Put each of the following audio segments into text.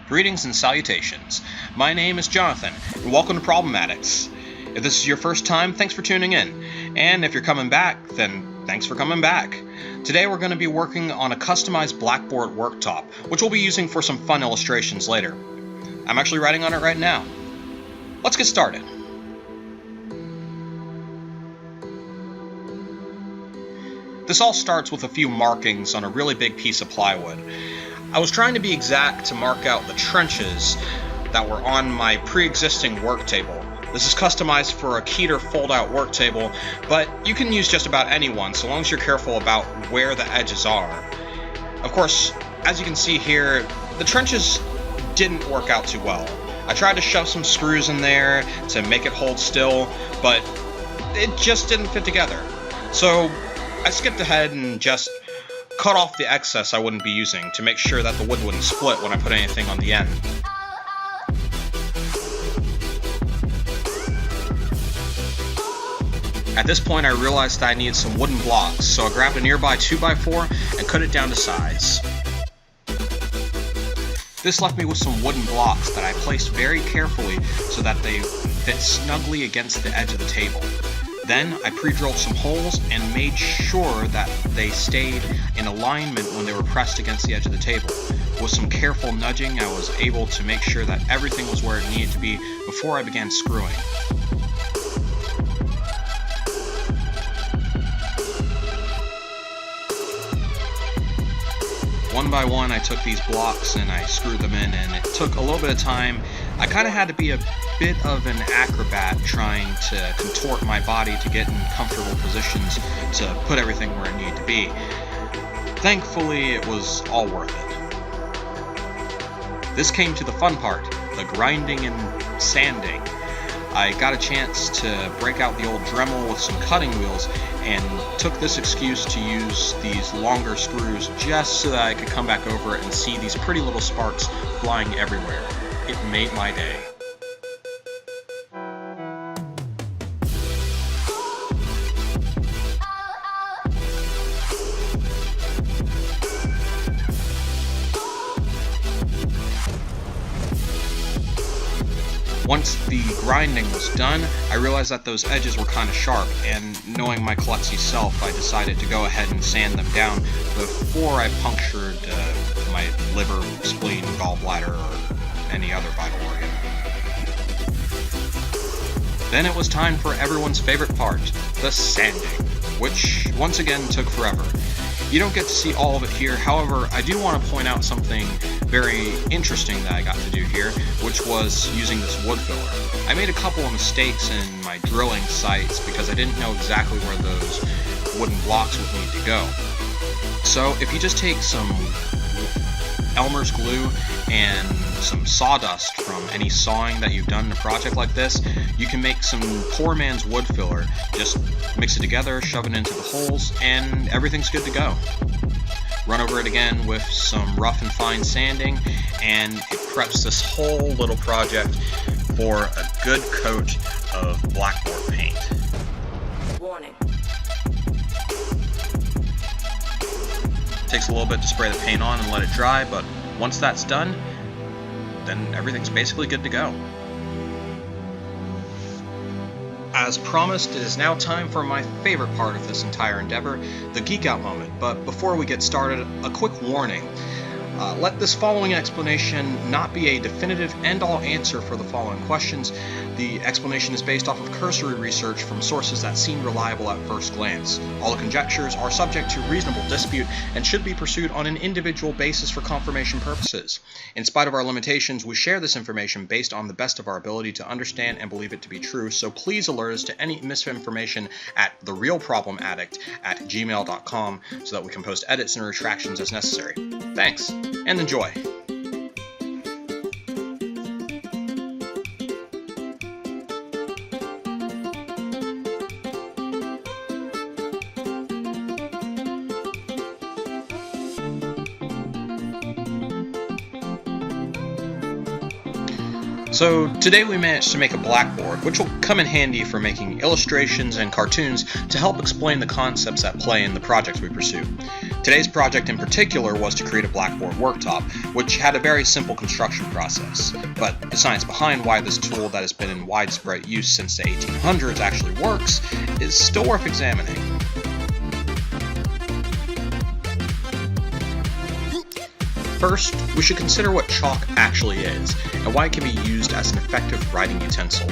Greetings and salutations. My name is Jonathan, and welcome to Problem Addictz. If this is your first time, thanks for tuning in. And if you're coming back, then thanks for coming back. Today we're going to be working on a customized blackboard worktop, which we'll be using for some fun illustrations later. I'm actually writing on it right now. Let's get started. This all starts with a few markings on a really big piece of plywood. I was trying to be exact to mark out the trenches that were on my pre-existing work table. This is customized for a Keter fold-out work table, but you can use just about any one so long as you're careful about where the edges are. Of course, as you can see here, the trenches didn't work out too well. I tried to shove some screws in there to make it hold still, but it just didn't fit together. So I skipped ahead and just cut off the excess I wouldn't be using to make sure that the wood wouldn't split when I put anything on the end. At this point I realized that I needed some wooden blocks, so I grabbed a nearby 2x4 and cut it down to size. This left me with some wooden blocks that I placed very carefully so that they fit snugly against the edge of the table. Then I pre-drilled some holes and made sure that they stayed in alignment when they were pressed against the edge of the table. With some careful nudging, I was able to make sure that everything was where it needed to be before I began screwing. One by one I took these blocks and I screwed them in, and it took a little bit of time. I kind of had to be a bit of an acrobat trying to contort my body to get in comfortable positions to put everything where it needed to be. Thankfully, it was all worth it. This came to the fun part, the grinding and sanding. I got a chance to break out the old Dremel with some cutting wheels and took this excuse to use these longer screws just so that I could come back over it and see these pretty little sparks flying everywhere. It made my day. Once the grinding was done, I realized that those edges were kind of sharp, and knowing my klutzy self, I decided to go ahead and sand them down before I punctured my liver, spleen, gallbladder, or any other vital organ. Then it was time for everyone's favorite part, the sanding, which once again took forever. You don't get to see all of it here, however, I do want to point out something very interesting that I got to do here, which was using this wood filler. I made a couple of mistakes in my drilling sites because I didn't know exactly where those wooden blocks would need to go. So if you just take some Elmer's glue and some sawdust from any sawing that you've done in a project like this, you can make some poor man's wood filler. Just mix it together, shove it into the holes, and everything's good to go. Run over it again with some rough and fine sanding, and it preps this whole little project for a good coat of blackboard paint. Warning. Takes a little bit to spray the paint on and let it dry, but once that's done, then everything's basically good to go. As promised, it is now time for my favorite part of this entire endeavor, the geek out moment. But before we get started, a quick warning. Let this following explanation not be a definitive end-all answer for the following questions. The explanation is based off of cursory research from sources that seem reliable at first glance. All the conjectures are subject to reasonable dispute and should be pursued on an individual basis for confirmation purposes. In spite of our limitations, we share this information based on the best of our ability to understand and believe it to be true, so please alert us to any misinformation at therealproblemaddict@gmail.com so that we can post edits and retractions as necessary. Thanks, and enjoy. So today we managed to make a blackboard, which will come in handy for making illustrations and cartoons to help explain the concepts at play in the projects we pursue. Today's project in particular was to create a blackboard worktop, which had a very simple construction process, but the science behind why this tool that has been in widespread use since the 1800s actually works is still worth examining. First, we should consider what chalk actually is, and why it can be used as an effective writing utensil.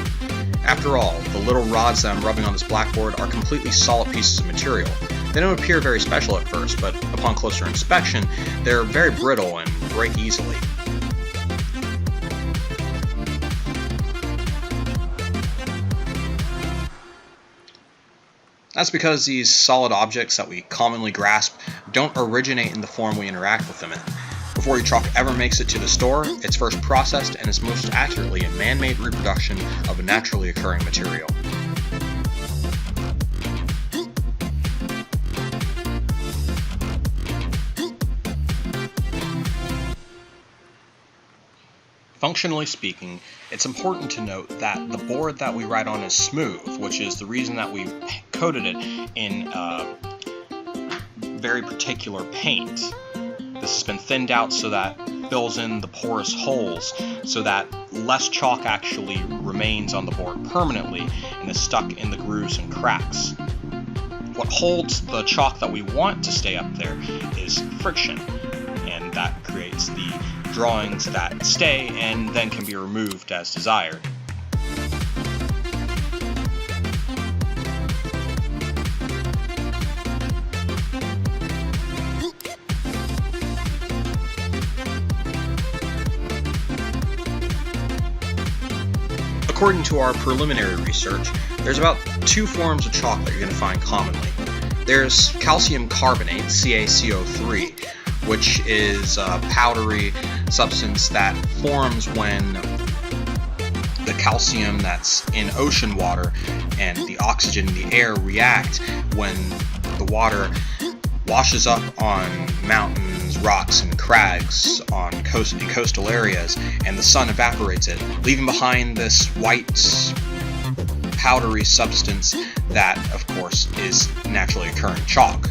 After all, the little rods that I'm rubbing on this blackboard are completely solid pieces of material. They don't appear very special at first, but upon closer inspection, they're very brittle and break easily. That's because these solid objects that we commonly grasp don't originate in the form we interact with them in. Before your chalk ever makes it to the store, it's first processed and is most accurately a man-made reproduction of a naturally occurring material. Functionally speaking, it's important to note that the board that we write on is smooth, which is the reason that we've coated it in very particular paint. This has been thinned out so that it fills in the porous holes so that less chalk actually remains on the board permanently and is stuck in the grooves and cracks. What holds the chalk that we want to stay up there is friction, and that creates the drawings that stay and then can be removed as desired. According to our preliminary research, there's about 2 forms of chalk that you're going to find commonly. There's calcium carbonate, CaCO3, which is a powdery substance that forms when the calcium that's in ocean water and the oxygen in the air react when the water washes up on mountains, rocks, and crags in coastal areas, and the sun evaporates it, leaving behind this white, powdery substance that, of course, is naturally occurring chalk.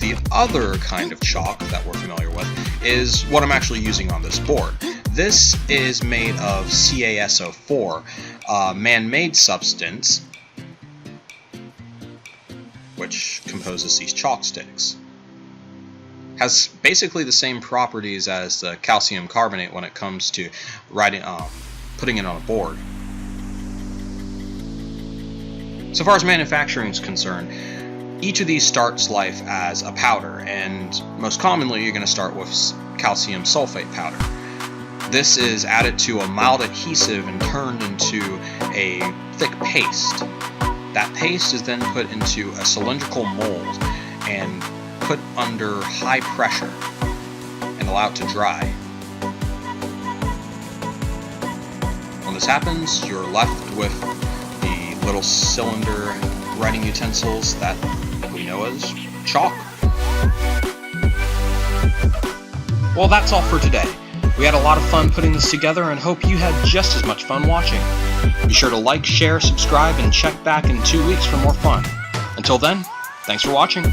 The other kind of chalk that we're familiar with is what I'm actually using on this board. This is made of CaSO4, a man-made substance which composes these chalk sticks. Has basically the same properties as the calcium carbonate when it comes to putting it on a board. So far as manufacturing is concerned, each of these starts life as a powder, and most commonly you're going to start with calcium sulfate powder. This is added to a mild adhesive and turned into a thick paste. That paste is then put into a cylindrical mold and put under high pressure and allowed to dry. When this happens, you're left with the little cylinder writing utensils that we know as chalk. Well, that's all for today. We had a lot of fun putting this together and hope you had just as much fun watching. Be sure to like, share, subscribe, and check back in 2 weeks for more fun. Until then, thanks for watching.